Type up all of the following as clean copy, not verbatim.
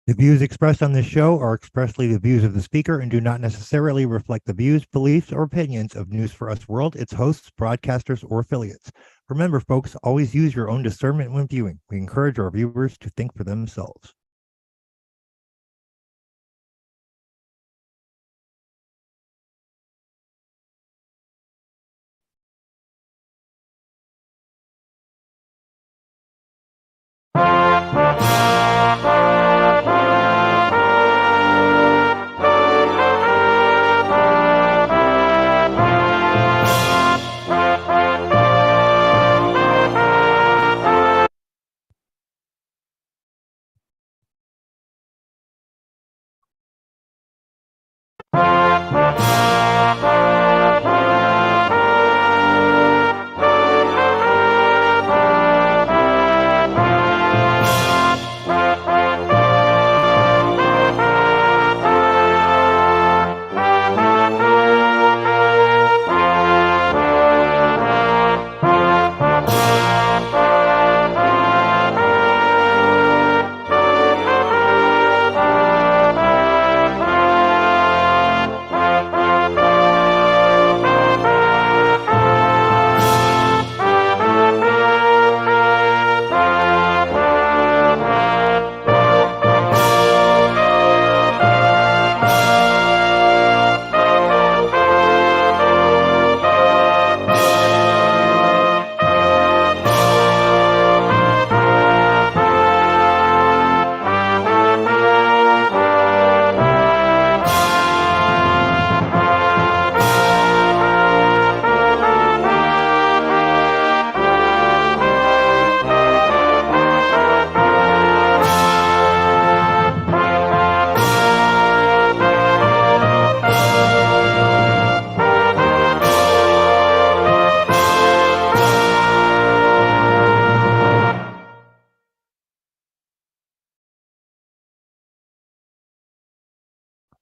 The views expressed on this show are expressly the views of the speaker and do not necessarily reflect the views, beliefs, or opinions of News for Us World, its hosts, broadcasters, or affiliates. Remember, folks, always use your own discernment when viewing. We encourage our viewers to think for themselves.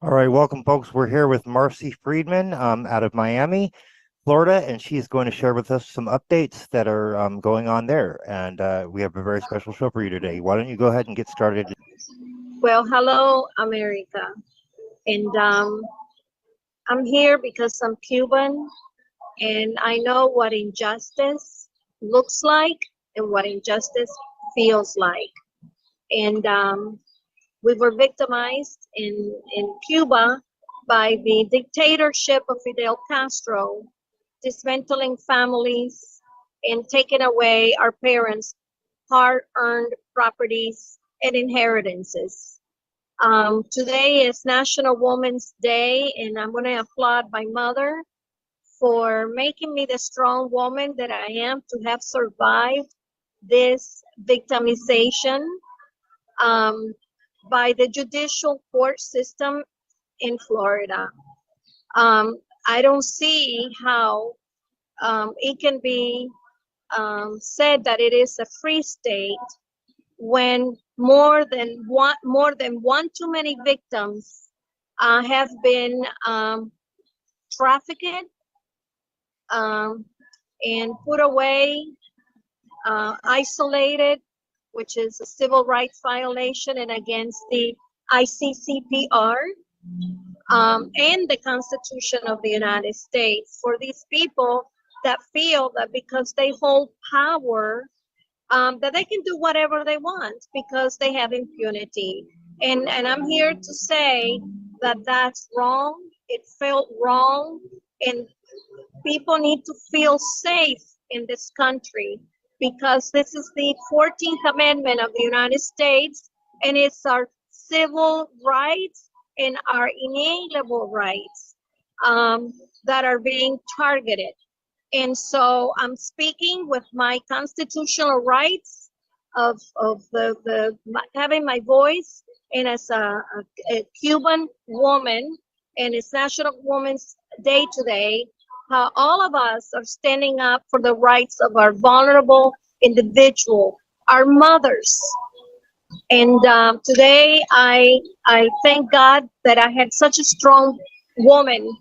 All right, welcome, folks. We're here with Marci Friedman out of Miami, Florida, and she's going to share with us some updates that are going on there. And we have a very special show for you today. Why don't you go ahead and get started? Well, hello, America. And I'm here because I'm Cuban and I know what injustice looks like and what injustice feels like. And we were victimized in Cuba by the dictatorship of Fidel Castro, dismantling families and taking away our parents' hard-earned properties and inheritances. Today is National Women's Day, and I'm going to applaud my mother for making me the strong woman that I am to have survived this victimization by the judicial court system in Florida. I don't see how it can be said that it is a free state when more than one too many victims have been trafficked and put away, isolated, which is a civil rights violation and against the ICCPR and the Constitution of the United States. For these people that feel that because they hold power, that they can do whatever they want because they have impunity. And I'm here to say that that's wrong. It felt wrong, and people need to feel safe in this country because this is the 14th Amendment of the United States, and it's our civil rights and our inalienable rights that are being targeted. And so I'm speaking with my constitutional rights of having my voice, and as a Cuban woman, and it's National Women's Day today, how all of us are standing up for the rights of our vulnerable individual, our mothers. And today I thank God that I had such a strong woman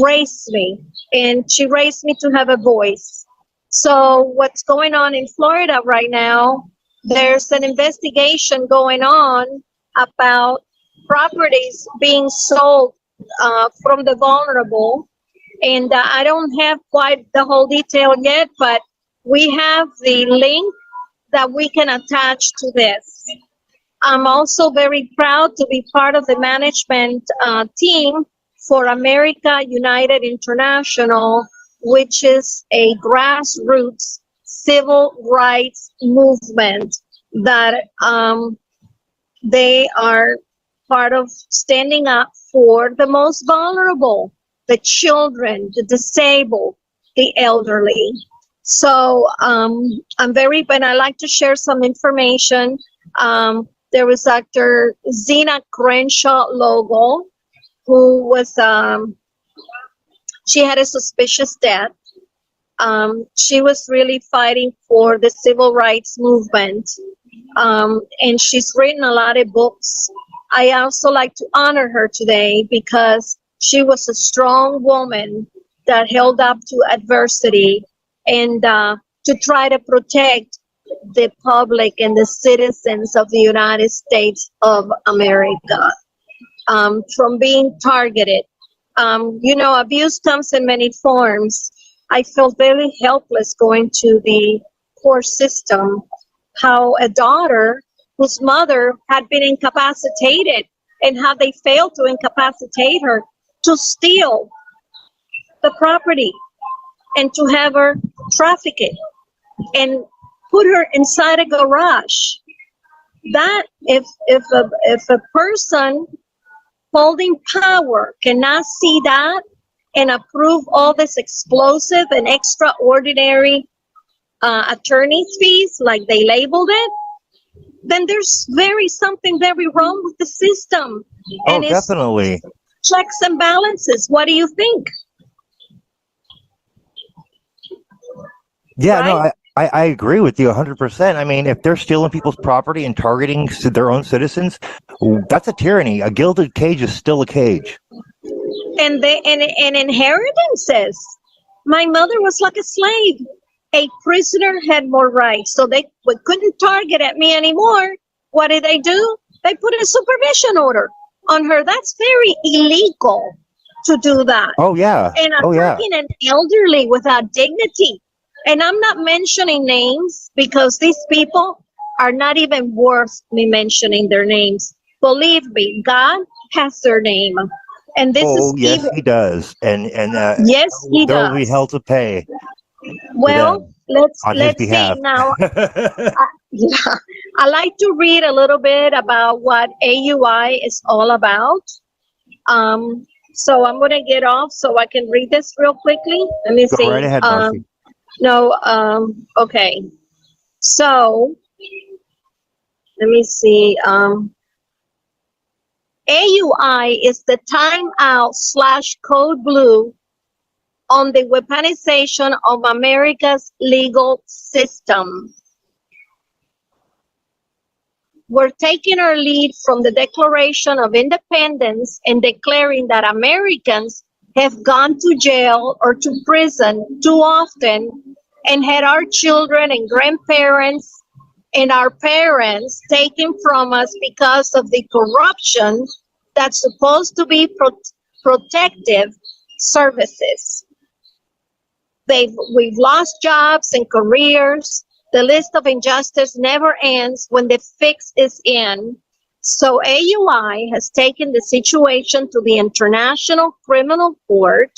raised me, and she raised me to have a voice. So what's going on in Florida right now there's an investigation going on about properties being sold from the vulnerable. And I don't have quite the whole detail yet, but we have the link that we can attach to this. I'm also very proud to be part of the management team for America United International, which is a grassroots civil rights movement that they are part of standing up for the most vulnerable, the children, the disabled, the elderly. So I'm very, and I like to share some information. There was Dr. Zena Crenshaw Logo, who was, she had a suspicious death. She was really fighting for the civil rights movement. And she's written a lot of books. I also like to honor her today because she was a strong woman that held up to adversity and to try to protect the public and the citizens of the United States of America from being targeted. You know, abuse comes in many forms. I felt very helpless going to the court system, how a daughter whose mother had been incapacitated and how they failed to incapacitate her to steal the property and to have her traffic it and put her inside a garage. That if a person holding power cannot see that and approve all this explosive and extraordinary attorney fees, like they labeled it, then there's something very wrong with the system. Oh, And definitely. it's checks and balances. What do you think? Yeah, no, Right? I agree with you 100%. I mean, if they're stealing people's property and targeting their own citizens, that's a tyranny. A gilded cage is still a cage. And inheritances. My mother was like a slave. A prisoner had more rights, so they couldn't target at me anymore. What did they do? They put a supervision order on her. That's very illegal to do that. Oh, yeah. And Oh, yeah. attacking an elderly without dignity. And I'm not mentioning names because these people are not even worth me mentioning their names. Believe me, God has their name. And this Oh, is yes, evil. he does. And Yes, he there will be does. hell to pay Well, on his let's see behalf. now. Yeah, I like to read a little bit about what AUI is all about. So I'm gonna get off so I can read this real quickly. Let me Go see. right ahead, Marci. No, okay. So let me see. AUI is the timeout / code blue on the weaponization of America's legal system. We're taking our lead from the Declaration of Independence and declaring that Americans have gone to jail or to prison too often and had our children and grandparents and our parents taken from us because of the corruption that's supposed to be protective services. We've lost jobs and careers. The list of injustice never ends when the fix is in. So AUI has taken the situation to the International Criminal Court,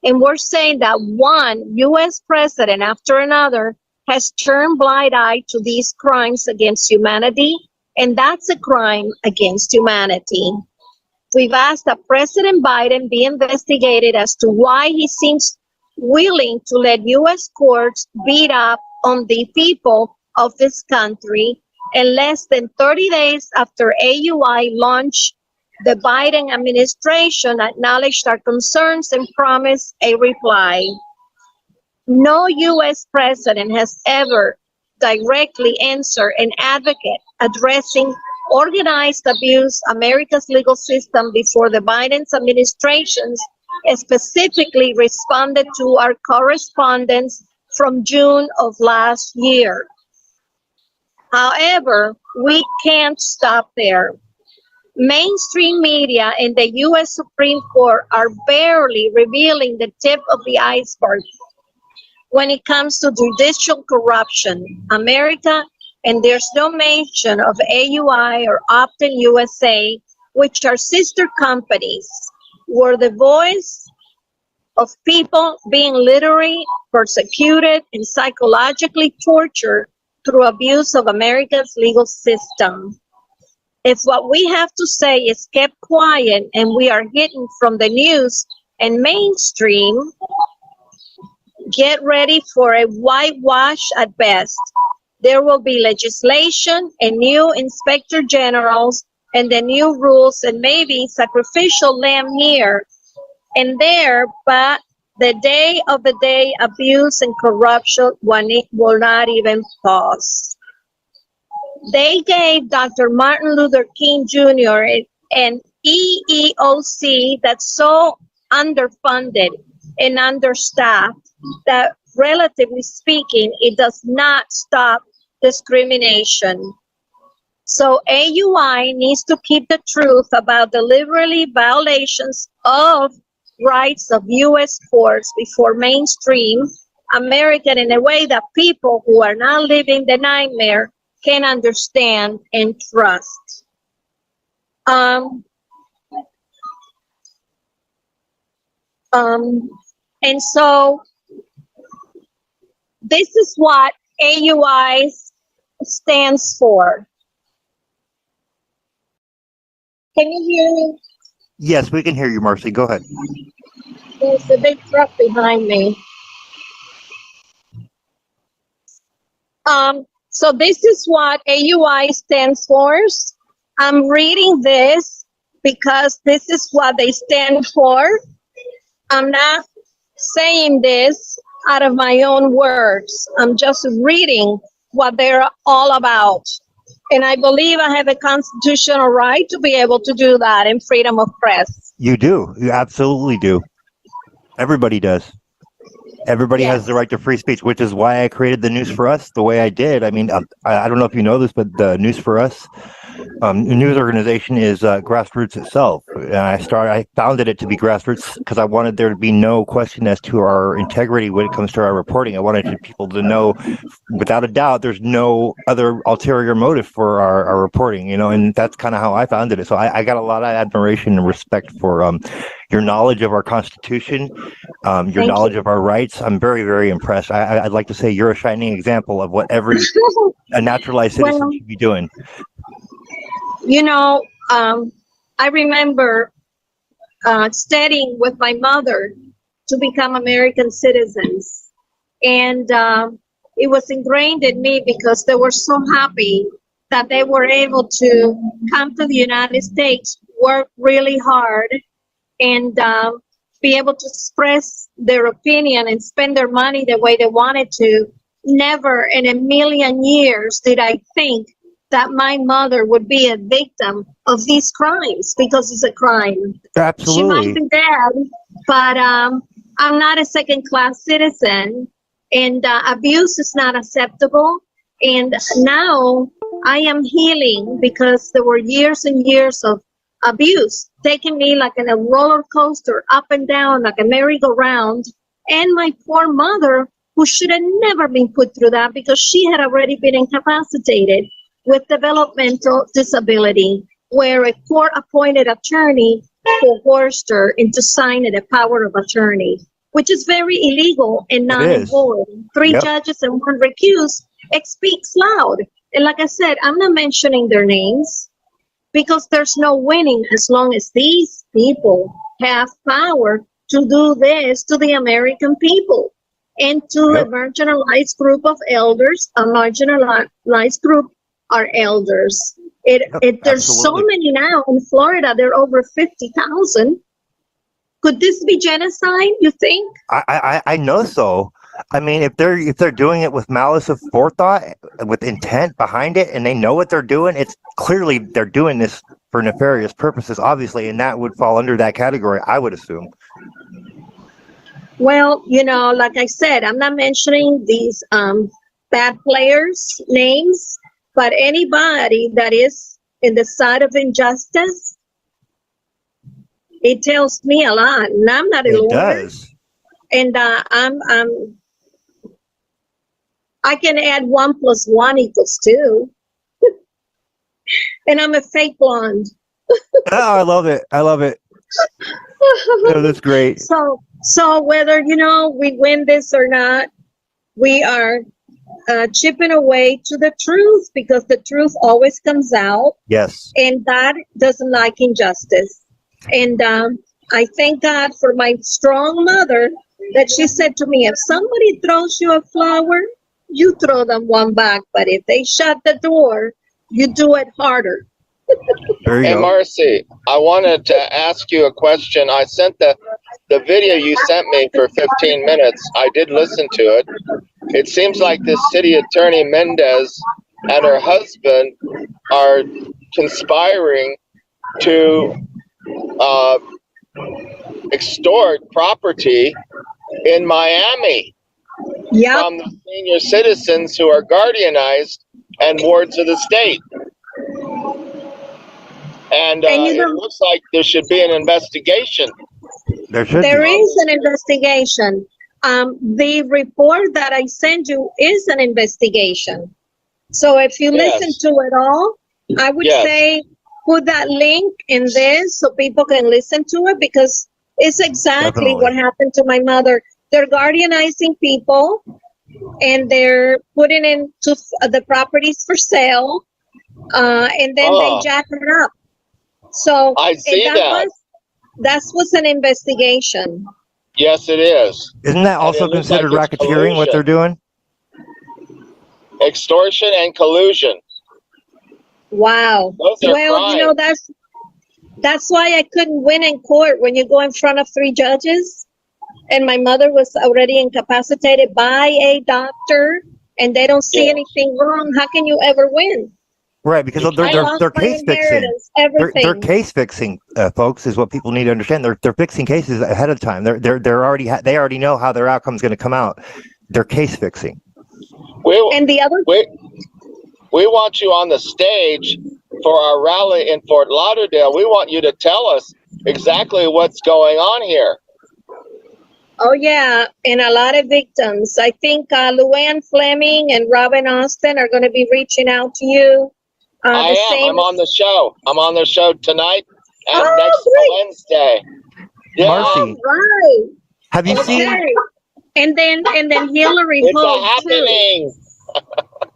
and we're saying that one U.S. president after another has turned blind eye to these crimes against humanity, and that's a crime against humanity. We've asked that President Biden be investigated as to why he seems willing to let U.S. courts beat up on the people of this country. And less than 30 days after AUI launched, the Biden administration acknowledged our concerns and promised a reply. No U.S. president has ever directly answered an advocate addressing organized abuse, America's legal system, before the Biden's administrations specifically responded to our correspondence from June of last year. However, we can't stop there. Mainstream media and the U.S. Supreme Court are barely revealing the tip of the iceberg when it comes to judicial corruption. America, and there's no mention of AUI or Optin USA, which are sister companies, were the voice of people being literally persecuted and psychologically tortured through abuse of America's legal system. If what we have to say is kept quiet and we are hidden from the news and mainstream, get ready for a whitewash at best. There will be legislation and new inspector generals and the new rules and maybe sacrificial lamb here and there, but the day of the day abuse and corruption will not even pause. They gave Dr. Martin Luther King Jr. an EEOC that's so underfunded and understaffed that, relatively speaking, it does not stop discrimination. So AUI needs to keep the truth about deliberately violations of rights of U.S. courts before mainstream American in a way that people who are not living the nightmare can understand and trust. And so this is what AUI stands for. Can you hear me? Yes, we can hear you, Marci. Go ahead. There's a big truck behind me. So this is what AUI stands for. I'm reading this because this is what they stand for. I'm not saying this out of my own words. I'm just reading what they're all about. And I believe I have a constitutional right to be able to do that in freedom of press. You do. You absolutely do. Everybody does. Everybody has the right to free speech, which is why I created the News for Us the way I did. I mean, I don't know if you know this, but the News for Us news organization is grassroots itself. I founded it to be grassroots because I wanted there to be no question as to our integrity when it comes to our reporting. I wanted people to know, without a doubt, there's no other ulterior motive for our reporting, and that's kind of how I founded it. So I got a lot of admiration and respect for your knowledge of our Constitution, your knowledge of our rights. I'm very, very impressed. I'd like to say you're a shining example of what every a naturalized citizen should be doing. I remember studying with my mother to become American citizens. And it was ingrained in me because they were so happy that they were able to come to the United States, work really hard, and be able to express their opinion and spend their money the way they wanted to. Never in a million years did I think that my mother would be a victim of these crimes, because it's a crime. Absolutely. She might be dead, but I'm not a second-class citizen, and abuse is not acceptable. And now I am healing because there were years and years of abuse, taking me like in a roller coaster, up and down, like a merry-go-round. And my poor mother, who should have never been put through that because she had already been incapacitated with developmental disability, where a court-appointed attorney coerced her into signing a power of attorney, which is very illegal and non-void. Three judges and one recused. It speaks loud. And like I said, I'm not mentioning their names because there's no winning as long as these people have power to do this to the American people and to a marginalized group of elders. A marginalized group are elders. There's so many now in Florida. There are over 50,000. Could this be genocide, you think? I know so. I mean, if they're doing it with malice of forethought, with intent behind it, and they know what they're doing, it's clearly they're doing this for nefarious purposes, obviously, and that would fall under that category, I would assume. Well, like I said, I'm not mentioning these bad players' names. But anybody that is in the side of injustice, it tells me a lot. And I'm not a It lawyer. does. And I can add 1 + 1 = 2. And I'm a fake blonde. Oh, I love it. I love it. No, that's great. So whether, we win this or not, we are chipping away to the truth, because the truth always comes out. Yes. And God doesn't like injustice. And I thank God for my strong mother, that she said to me, if somebody throws you a flower, you throw them one back. But if they shut the door, you do it harder. There you Hey, go. Marci, I wanted to ask you a question. I sent the video you sent me for 15 minutes. I did listen to it. It seems like this city attorney Mendez and her husband are conspiring to extort property in Miami Yep. from the senior citizens who are guardianized and wards of the state. And it looks like there should be an investigation. There should There be. is an investigation. The report that I sent you is an investigation. So if you listen to it all, I would say put that link in this so people can listen to it, because it's exactly what happened to my mother. They're guardianizing people, and they're putting into the properties for sale, and then they jack it up. So I see that. That was an investigation. Yes, it is. Isn't that also considered racketeering, what they're doing? Extortion and collusion. Wow. Those are crimes. That's why I couldn't win in court when you go in front of 3 judges. And my mother was already incapacitated by a doctor, and they don't see anything wrong. How can you ever win? Right, because they're case fixing. They're case fixing, folks, is what people need to understand. They're fixing cases ahead of time. They already know how their outcome's going to come out. They're case fixing. We want you on the stage for our rally in Fort Lauderdale. We want you to tell us exactly what's going on here. Oh, yeah, and a lot of victims. I think Luann Fleming and Robin Austin are going to be reaching out to you. I am. I'm on the show. I'm on the show tonight and next Wednesday. Yeah. Marci, right. Have you seen? And then Hillary Hogue. It's happening.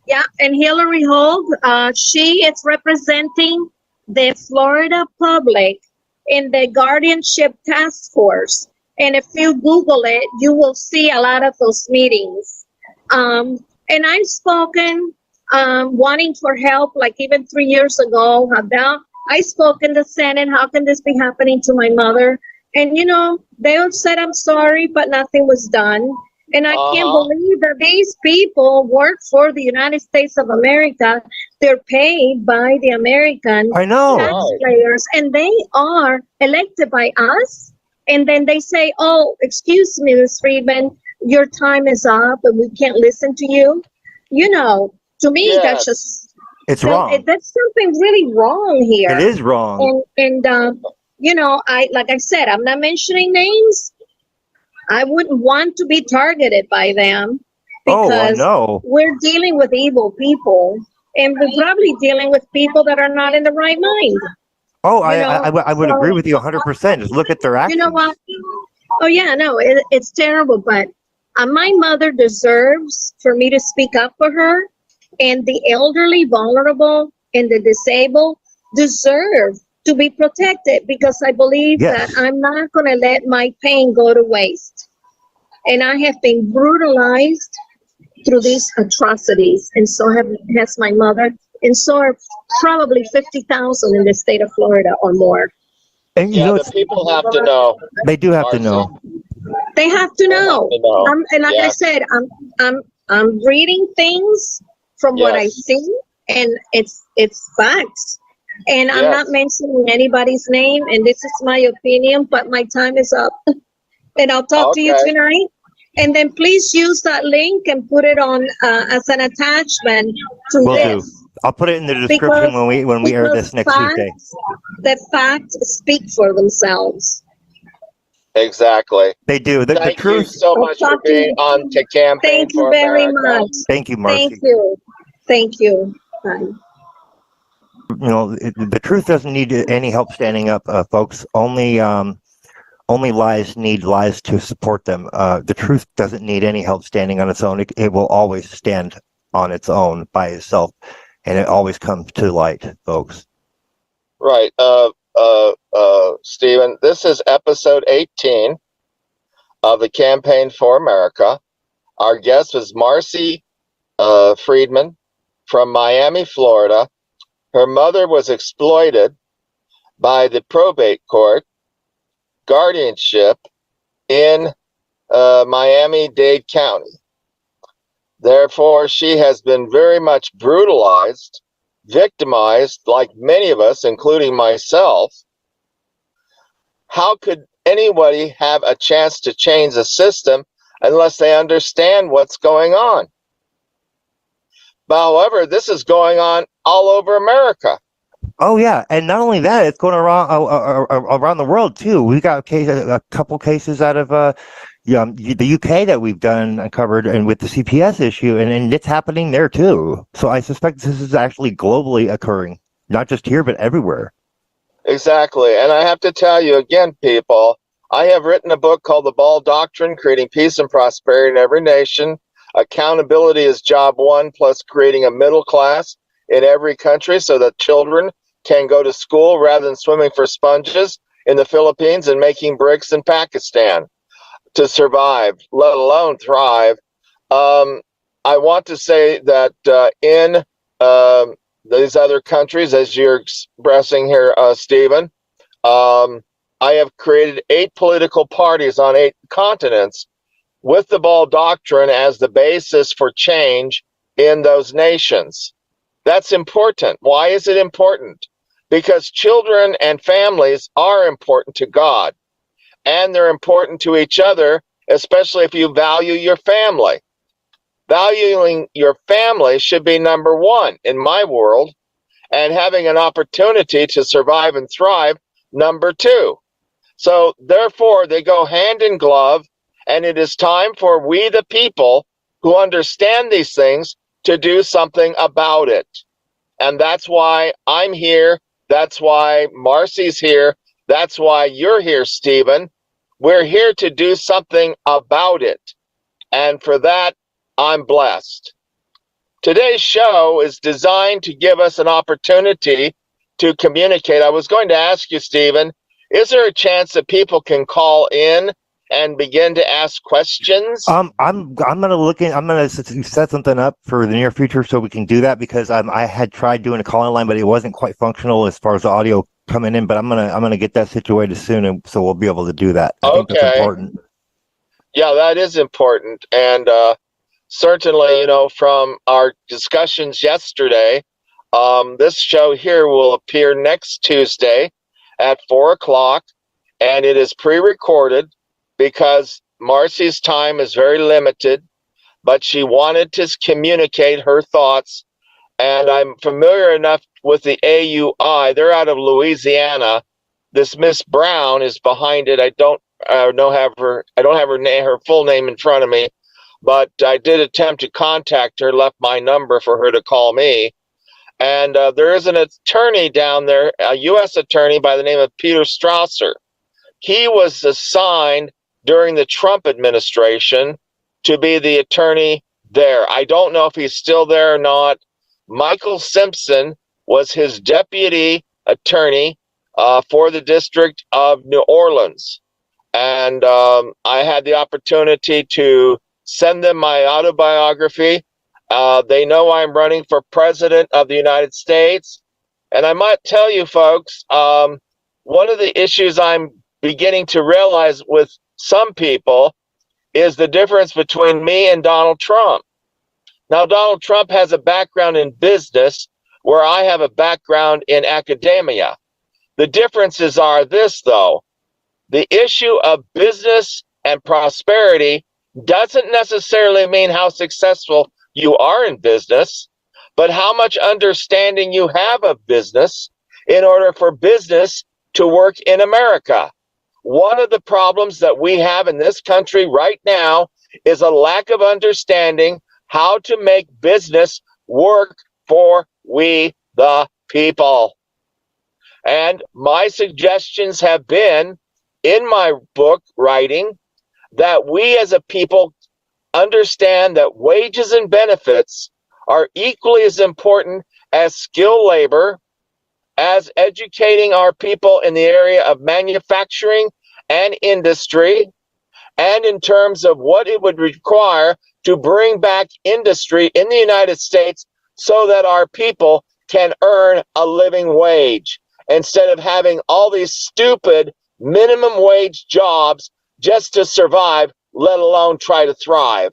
Yeah, and Hillary Hogue, she is representing the Florida public in the guardianship task force. And if you Google it, you will see a lot of those meetings. And I've spoken wanting for help, like even 3 years ago, about I spoke in the Senate, how can this be happening to my mother? And, they all said, I'm sorry, but nothing was done. And I can't believe that these people work for the United States of America. They're paid by the American taxpayers, and they are elected by us. And then they say, oh, excuse me, Ms. Friedman, your time is up and we can't listen to you. To me, that's just... It's wrong. That's something really wrong here. It is wrong. And like I said, I'm not mentioning names. I wouldn't want to be targeted by them, because we're dealing with evil people, and we're probably dealing with people that are not in the right mind. Oh, I would agree with you 100%. Just look at their actions. You know what? Oh, yeah, no, it's terrible, but my mother deserves for me to speak up for her, and the elderly, vulnerable, and the disabled deserve to be protected, because I believe that I'm not going to let my pain go to waste. And I have been brutalized through these atrocities, and so has my mother, and so are probably 50,000 in the state of Florida or more. And the people have to know. They do have to know. They have to know. And like I said, I'm reading things from what I see, and it's facts. And I'm not mentioning anybody's name, and this is my opinion, but my time is up. And I'll talk to you tonight. And then please use that link and put it on as an attachment to this. I'll put it in the description when we air this next Tuesday. The facts speak for themselves. Exactly. They do. Thank you so much for being on to Campaign for America. Thank you very much. Thank you, Marci. Thank you. Bye. You know, the truth doesn't need any help standing up, folks. Only lies need lies to support them. The truth doesn't need any help standing on its own. It will always stand on its own by itself, and it always comes to light, folks. Right. Stephen, this is episode 18 of the Campaign for America. Our guest was Marci Friedman from Miami, Florida. Her mother was exploited by the probate court guardianship in Miami-Dade County. Therefore, she has been very much brutalized, victimized, like many of us, including myself. How could anybody have a chance to change the system unless they understand what's going on? But however, this is going on all over America. Oh yeah, and not only that, it's going around the world too. We got a couple cases out of the UK that we've covered, and with the CPS issue, and it's happening there too. So I suspect this is actually globally occurring, not just here but everywhere. Exactly, and I have to tell you again, people, I have written a book called The Ball Doctrine: Creating Peace and Prosperity in Every Nation. Accountability is job one, plus creating a middle class in every country so that children can go to school rather than swimming for sponges in the Philippines and making bricks in Pakistan to survive, let alone thrive. I want to say that in these other countries, as you're expressing here, Stephen, I have created 8 political parties on 8 continents with the Ball Doctrine as the basis for change in those nations. That's important. Why is it important? Because children and families are important to God, and they're important to each other, especially if you value your family. Valuing your family should be number one in my world, and having an opportunity to survive and thrive, number two. So therefore, they go hand in glove, and it is time for we the people who understand these things to do something about it. And that's why I'm here. That's why Marci's here. That's why you're here, Stephen. We're here to do something about it. And for that, I'm blessed. Today's show is designed to give us an opportunity to communicate. I was going to ask you, Stephen, is there a chance that people can call in and begin to ask questions? I'm gonna set something up for the near future so we can do that, because I had tried doing a call-in line, but it wasn't quite functional as far as the audio coming in. But I'm gonna get that situated soon, and so we'll be able to do that. I think that's important. Yeah, that is important, and certainly, from our discussions yesterday, this show here will appear next Tuesday at 4:00, and it is pre-recorded, because Marci's time is very limited, but she wanted to communicate her thoughts. And I'm familiar enough with the AUI. They're out of Louisiana. This Miss Brown is behind it. I don't have her full name in front of me, but I did attempt to contact her, left my number for her to call me. And there is an attorney down there, a U.S. attorney by the name of Peter Strausser. He was assigned during the Trump administration to be the attorney there. I don't know if he's still there or not. Michael Simpson was his deputy attorney for the District of New Orleans. And I had the opportunity to send them my autobiography. They know I'm running for president of the United States. And I might tell you folks, one of the issues I'm beginning to realize with some people is the difference between me and Donald Trump. Now, Donald Trump has a background in business where I have a background in academia. The differences are this, though. The issue of business and prosperity doesn't necessarily mean how successful you are in business, but how much understanding you have of business in order for business to work in America. One of the problems that we have in this country right now is a lack of understanding how to make business work for we the people. And my suggestions have been in my book writing that we as a people understand that wages and benefits are equally as important as skilled labor, as educating our people in the area of manufacturing and industry, and in terms of what it would require to bring back industry in the United States so that our people can earn a living wage instead of having all these stupid minimum wage jobs just to survive, let alone try to thrive.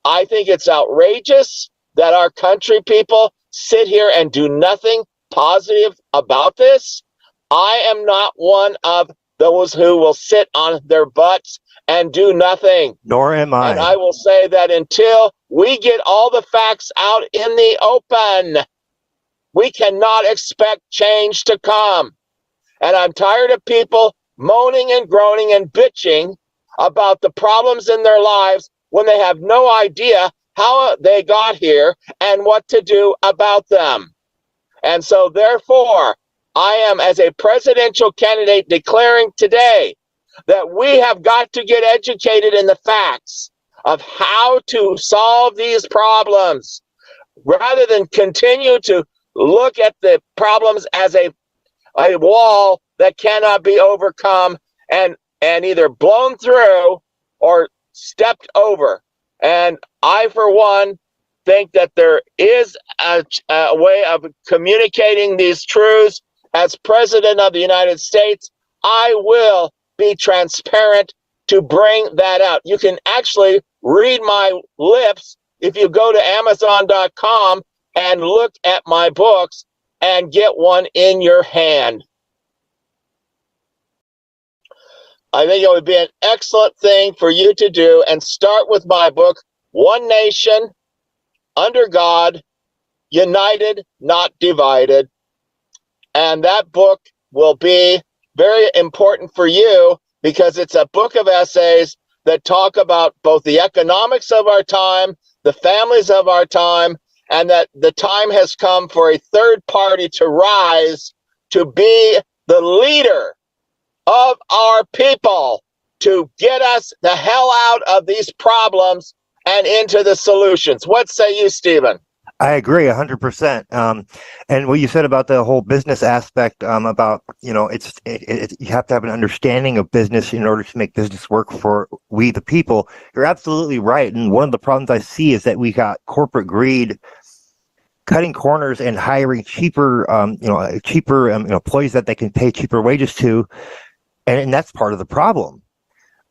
I think it's outrageous that our country people sit here and do nothing positive about this. I am not one of those who will sit on their butts and do nothing. Nor am I. And I will say that until we get all the facts out in the open, we cannot expect change to come. And I'm tired of people moaning and groaning and bitching about the problems in their lives when they have no idea how they got here and what to do about them. And so therefore, I am, as a presidential candidate, declaring today that we have got to get educated in the facts of how to solve these problems rather than continue to look at the problems as a wall that cannot be overcome and either blown through or stepped over. And I, for one, think that there is a way of communicating these truths. As President of the United States, I will be transparent to bring that out. You can actually read my lips if you go to Amazon.com and look at my books and get one in your hand. I think it would be an excellent thing for you to do and start with my book, One Nation, Under God, United, Not Divided. And that book will be very important for you because it's a book of essays that talk about both the economics of our time, the families of our time, and that the time has come for a third party to rise to be the leader of our people to get us the hell out of these problems and into the solutions. What say you, Stephen? I agree 100%. And what you said about the whole business aspect, about, you have to have an understanding of business in order to make business work for we the people. You're absolutely right. And one of the problems I see is that we got corporate greed cutting corners and hiring cheaper employees that they can pay cheaper wages to. And that's part of the problem.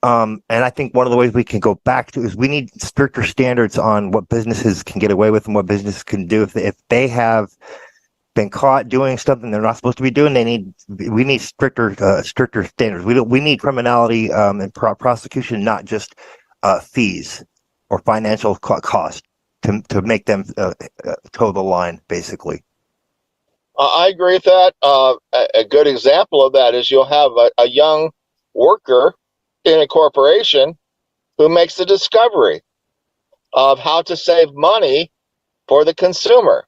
And I think one of the ways we can go back to is we need stricter standards on what businesses can get away with and what businesses can do. If they have been caught doing something they're not supposed to be doing, we need stricter standards. We need criminality and prosecution, not just fees or financial cost to make them toe the line, basically. I agree with that. A good example of that is you'll have a young worker in a corporation who makes the discovery of how to save money for the consumer.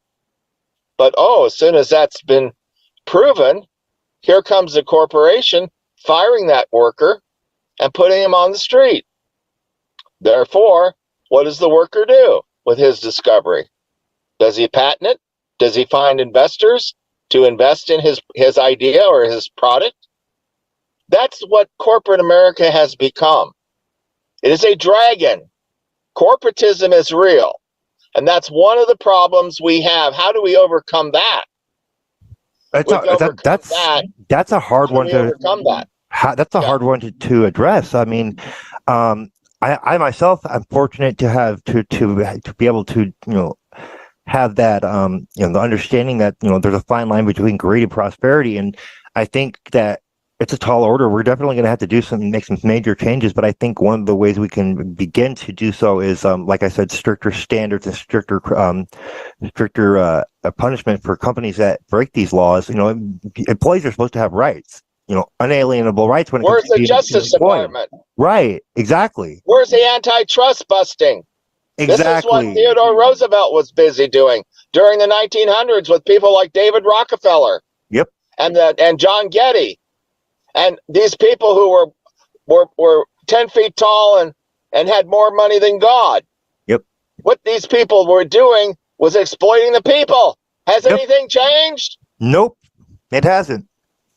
But as soon as that's been proven, here comes the corporation firing that worker and putting him on the street. Therefore, what does the worker do with his discovery? Does he patent it? Does he find investors to invest in his idea or his product? That's what corporate America has become. It is a dragon. Corporatism is real. And that's one of the problems we have. How do we overcome that? That's a hard one to overcome that. That's a hard one to address. I mean, I myself, I'm fortunate to have to be able to have that the understanding that there's a fine line between greed and prosperity, and I think that It's a tall order. We're definitely going to have to make some major changes. But I think one of the ways we can begin to do so is, like I said, stricter standards and stricter punishment for companies that break these laws. Employees are supposed to have rights. Unalienable rights when it Where's comes to the Justice Department? Right. Exactly. Where's the antitrust busting? This is what Exactly. Theodore Roosevelt was busy doing during the 1900s with people like David Rockefeller. Yep. And John Getty. And these people who were 10 feet tall and had more money than God. Yep. What these people were doing was exploiting the people. Has anything changed? Nope. It hasn't.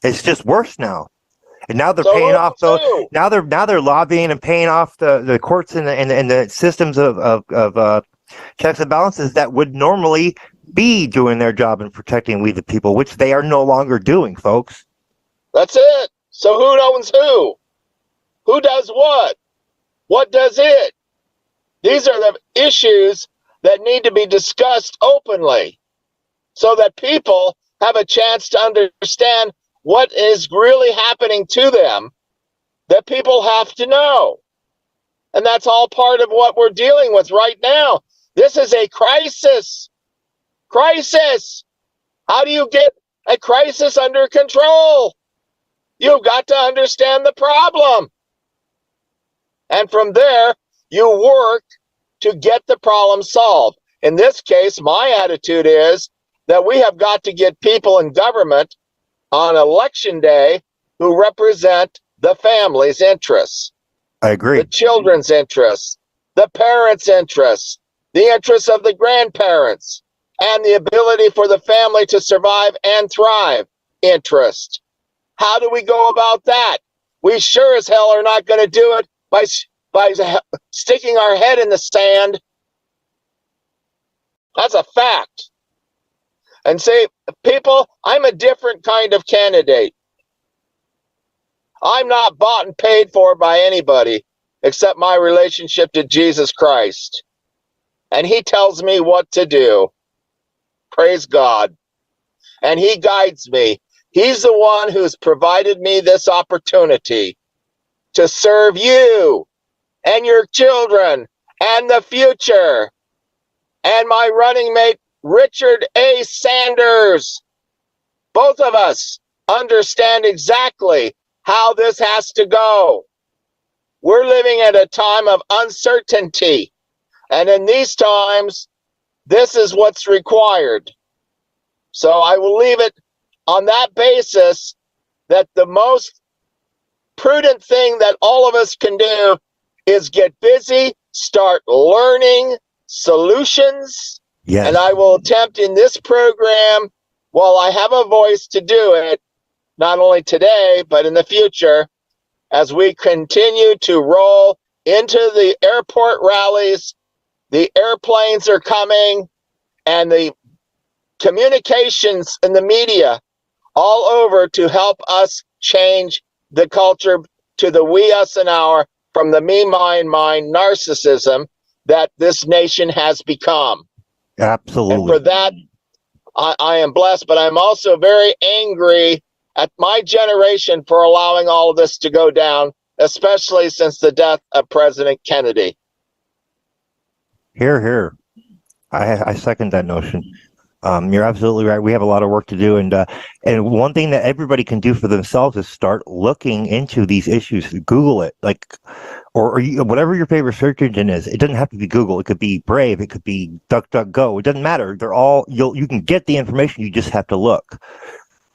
It's just worse now. And now they're paying off those. Now they're lobbying and paying off the courts and the systems of checks and balances that would normally be doing their job and protecting we the people, which they are no longer doing, folks. That's it. So who owns who? Who does what? What does it? These are the issues that need to be discussed openly so that people have a chance to understand what is really happening to them, that people have to know. And that's all part of what we're dealing with right now. This is a crisis. Crisis. How do you get a crisis under control? You've got to understand the problem. And from there, you work to get the problem solved. In this case, my attitude is that we have got to get people in government on election day who represent the family's interests. I agree. The children's interests, the parents' interests, the interests of the grandparents, and the ability for the family to survive and thrive interest. How do we go about that? We sure as hell are not going to do it by sticking our head in the sand. That's a fact. And say, people, I'm a different kind of candidate. I'm not bought and paid for by anybody except my relationship to Jesus Christ. And he tells me what to do. Praise God. And he guides me. He's the one who's provided me this opportunity to serve you and your children and the future. And my running mate, Richard A. Sanders. Both of us understand exactly how this has to go. We're living at a time of uncertainty. And in these times, this is what's required. So I will leave it on that basis that the most prudent thing that all of us can do is get busy, start learning solutions. Yes. And I will attempt in this program, while I have a voice to do it, not only today, but in the future, as we continue to roll into the airport rallies, the airplanes are coming, and the communications in the media all over to help us change the culture to the we, us, and our, from the me, mine narcissism that this nation has become. Absolutely. And for that, I am blessed, but I'm also very angry at my generation for allowing all of this to go down, especially since the death of President Kennedy. Hear, hear. I second that notion. You're absolutely right. We have a lot of work to do, and one thing that everybody can do for themselves is start looking into these issues. Google it, or whatever your favorite search engine is. It doesn't have to be Google. It could be Brave. It could be DuckDuckGo. It doesn't matter. They're all you can get the information. You just have to look.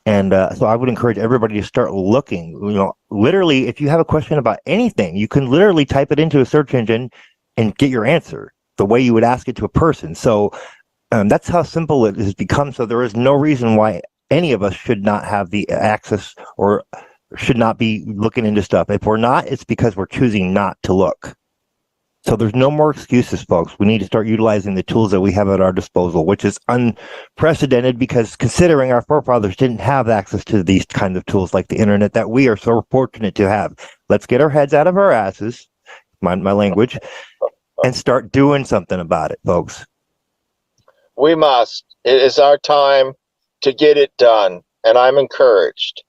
And so I would encourage everybody to start looking. Literally, if you have a question about anything, you can literally type it into a search engine and get your answer the way you would ask it to a person. So that's how simple it has become. So there is no reason why any of us should not have the access or should not be looking into stuff. If we're not, it's because we're choosing not to look. So there's no more excuses, folks. We need to start utilizing the tools that we have at our disposal, which is unprecedented because considering our forefathers didn't have access to these kinds of tools like the internet that we are so fortunate to have. Let's get our heads out of our asses, mind my language, and start doing something about it, folks. We must. It is our time to get it done, and I'm encouraged.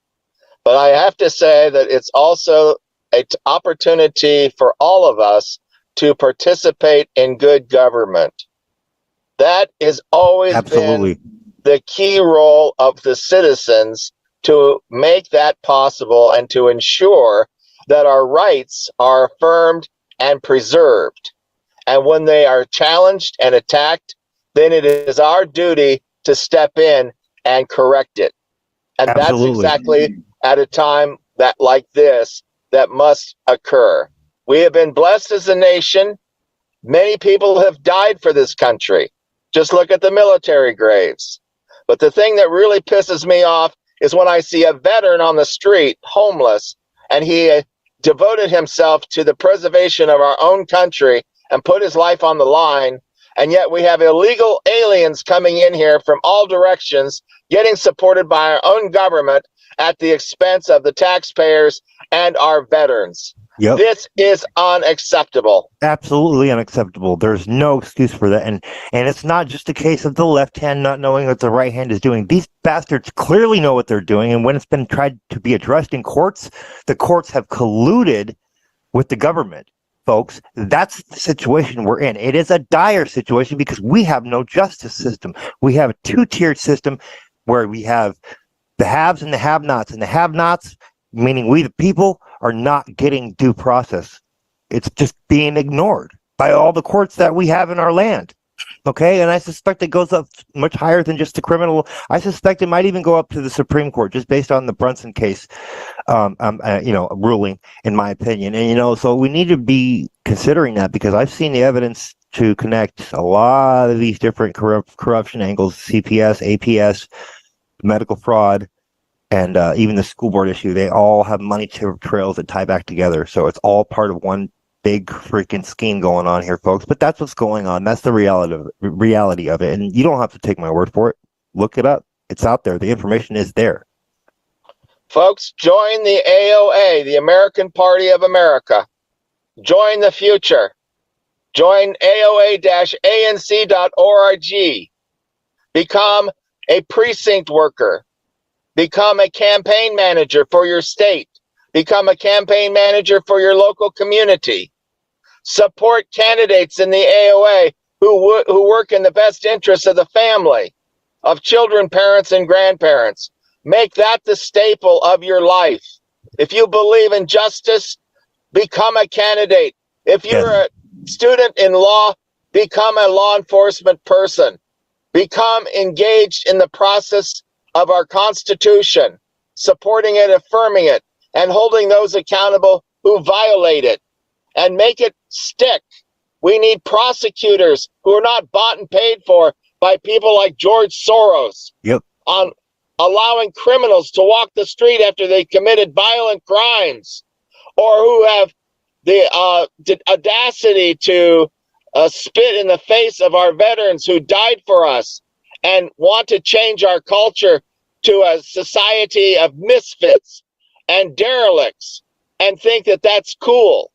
But I have to say that it's also an opportunity for all of us to participate in good government. That has always been the key role of the citizens, to make that possible and to ensure that our rights are affirmed and preserved. And when they are challenged and attacked, then it is our duty to step in and correct it. And that's exactly at a time that like this that must occur. We have been blessed as a nation. Many people have died for this country. Just look at the military graves. But the thing that really pisses me off is when I see a veteran on the street, homeless, and he devoted himself to the preservation of our own country and put his life on the line, and yet we have illegal aliens coming in here from all directions, getting supported by our own government at the expense of the taxpayers and our veterans. Yep. This is unacceptable. Absolutely unacceptable. There's no excuse for that. And it's not just a case of the left hand not knowing what the right hand is doing. These bastards clearly know what they're doing. And when it's been tried to be addressed in courts, the courts have colluded with the government, folks. That's the situation we're in. It is a dire situation because we have no justice system. We have a two-tiered system where we have the haves and the have-nots. And the have-nots, meaning we the people, are not getting due process. It's just being ignored by all the courts that we have in our land. Okay, and I suspect it goes up much higher than just the criminal. I suspect it might even go up to the Supreme Court, just based on the Brunson case, ruling, in my opinion. And so we need to be considering that, because I've seen the evidence to connect a lot of these different corruption angles: CPS, APS, medical fraud, and even the school board issue. They all have money trails that tie back together. So it's all part of one big freaking scheme going on here, folks. But that's what's going on. That's the reality of it. And you don't have to take my word for it. Look it up. It's out there. The information is there. Folks, join the AOA, the American Party of America. Join the future. Join AOA-ANC.org. Become a precinct worker. Become a campaign manager for your state. Become a campaign manager for your local community. Support candidates in the AOA who work in the best interests of the family, of children, parents, and grandparents. Make that the staple of your life. If you believe in justice, become a candidate. If you're a student in law, become a law enforcement person. Become engaged in the process of our Constitution, supporting it, affirming it, and holding those accountable who violate it, and make it stick. We need prosecutors who are not bought and paid for by people like George Soros on allowing criminals to walk the street after they committed violent crimes, or who have the audacity to spit in the face of our veterans who died for us and want to change our culture to a society of misfits and derelicts and think that that's cool.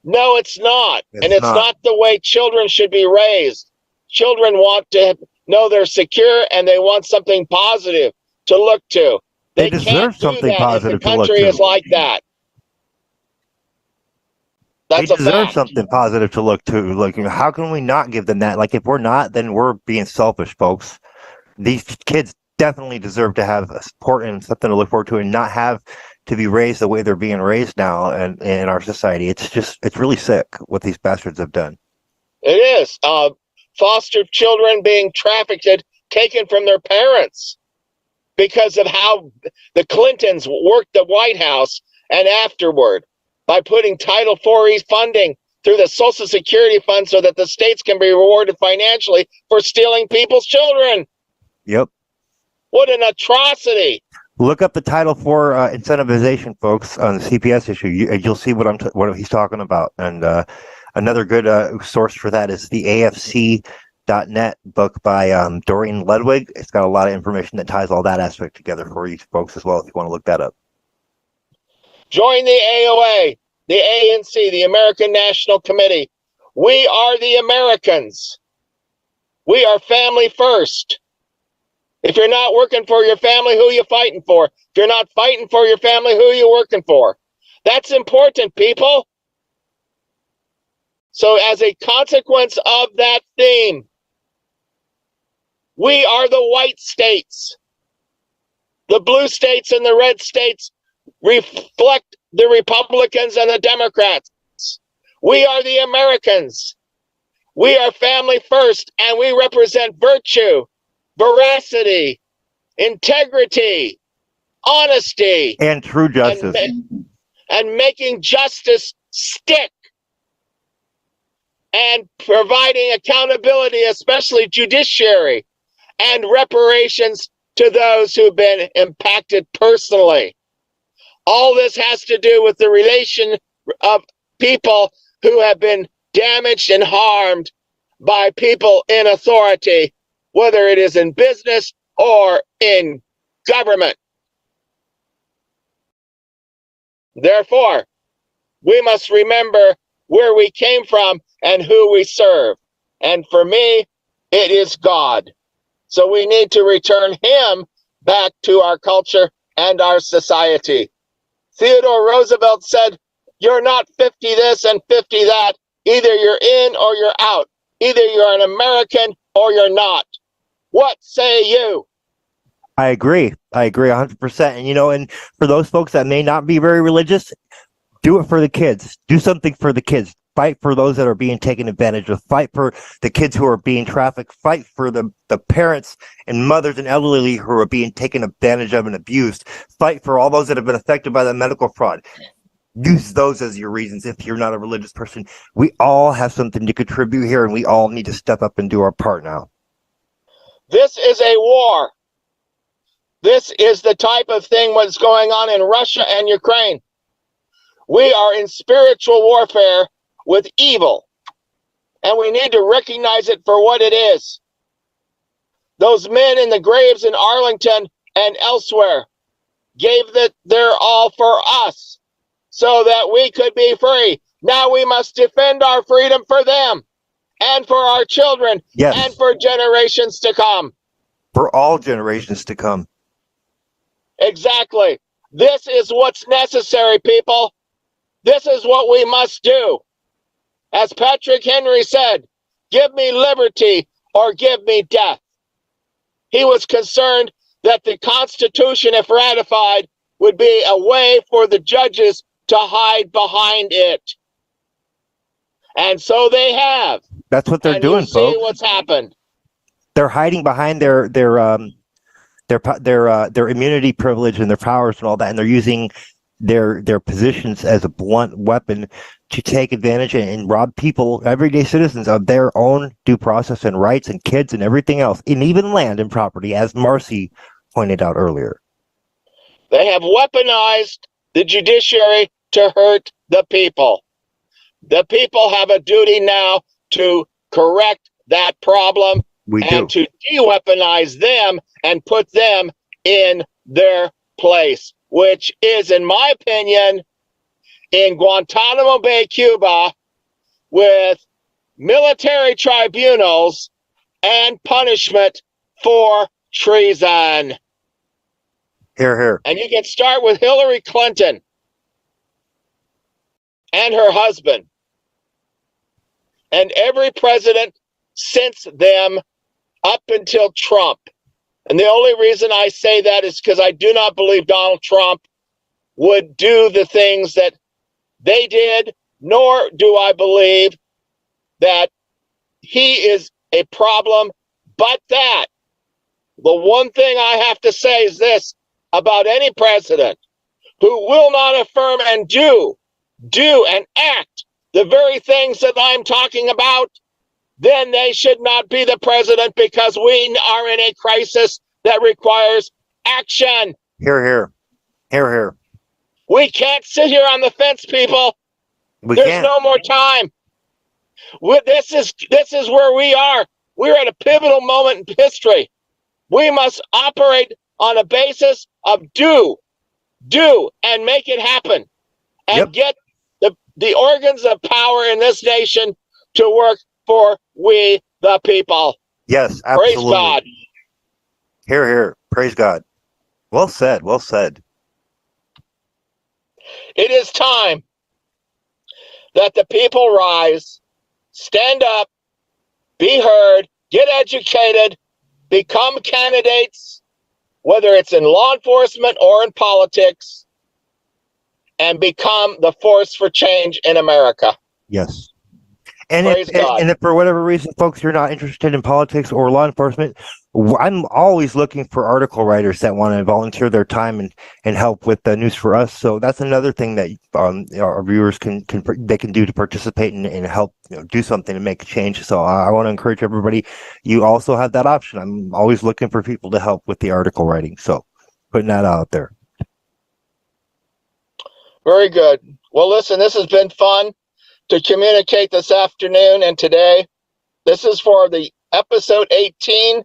No, it's not. It's not the way children should be raised. Children want to know they're secure, and they want something positive to look to. They deserve something positive if the country is like that. They deserve something positive to look to. Like, how can we not give them that? Like, if we're not, then we're being selfish, folks. These kids definitely deserve to have support and something to look forward to, and not have to be raised the way they're being raised now in our society. It's really sick what these bastards have done. It is. Foster children being trafficked, taken from their parents because of how the Clintons worked the White House and afterward, by putting Title IV funding through the Social Security Fund so that the states can be rewarded financially for stealing people's children. Yep. What an atrocity. Look up the Title IV incentivization, folks, on the CPS issue. You'll see what he's talking about. And another good source for that is the AFC.net book by Doreen Ludwig. It's got a lot of information that ties all that aspect together for you folks as well, if you want to look that up. Join the AOA, the ANC, the American National Committee. We are the Americans. We are family first. If you're not working for your family, who are you fighting for? If you're not fighting for your family, who are you working for? That's important, people. So as a consequence of that theme, we are the white states. The blue states and the red states reflect the Republicans and the Democrats. We are the Americans. We are family first, and we represent virtue, veracity, integrity, honesty, and true justice, and making justice stick, and providing accountability, especially judiciary, and reparations to those who've been impacted personally. All this has to do with the relation of people who have been damaged and harmed by people in authority, whether it is in business or in government. Therefore, we must remember where we came from and who we serve. And for me, it is God. So we need to return him back to our culture and our society. Theodore Roosevelt said, you're not 50 this and 50 that. Either you're in or you're out. Either you're an American or you're not. What say you? I agree 100%. And and for those folks that may not be very religious, do it for the kids. Do something for the kids. Fight for those that are being taken advantage of. Fight for the kids who are being trafficked. Fight for the parents and mothers and elderly who are being taken advantage of and abused. Fight for all those that have been affected by the medical fraud. Use those as your reasons if you're not a religious person. We all have something to contribute here, and we all need to step up and do our part now. This is a war. This is the type of thing what's going on in Russia and Ukraine. We are in spiritual warfare with evil, and we need to recognize it for what it is. Those men in the graves in Arlington and elsewhere gave their all for us so that we could be free. Now we must defend our freedom for them and for our children, yes, and for generations to come. For all generations to come. Exactly. This is what's necessary, people. This is what we must do. As Patrick Henry said, give me liberty or give me death. He was concerned that the Constitution, if ratified, would be a way for the judges to hide behind it. And so they have. That's what they're doing, folks. See what's happened. They're hiding behind their immunity privilege and their powers and all that, and they're using their positions as a blunt weapon to take advantage and rob people, everyday citizens, of their own due process and rights and kids and everything else, and even land and property, as Marci pointed out earlier. They have weaponized the judiciary to hurt the people. The people have a duty now to correct that problem to de-weaponize them and put them in their place, which is, in my opinion, in Guantanamo Bay, Cuba, with military tribunals and punishment for treason. Hear, hear. And you can start with Hillary Clinton and her husband, and every president since them up until Trump. And the only reason I say that is because I do not believe Donald Trump would do the things that they did, nor do I believe that he is a problem, but that the one thing I have to say is this about any president who will not affirm and do and act the very things that I'm talking about, then they should not be the president, because we are in a crisis that requires action. Hear, hear. Hear, hear. We can't sit here on the fence, people. There's no more time. This is where we are. We're at a pivotal moment in history. We must operate on a basis of do, and make it happen. And get the organs of power in this nation to work for we the people. Yes, absolutely. Praise God. Hear, hear. Praise God. Well said. Well said. It is time that the people rise, stand up, be heard, get educated, become candidates, whether it's in law enforcement or in politics, and become the force for change in America. Yes. And Praise God. And if for whatever reason, folks, you're not interested in politics or law enforcement, I'm always looking for article writers that want to volunteer their time and help with the News for Us. So that's another thing that our viewers can do to participate and help do something to make a change. So I want to encourage everybody. You also have that option. I'm always looking for people to help with the article writing. So putting that out there. Very good. Well, listen, this has been fun to communicate this afternoon and today. This is for the episode 18.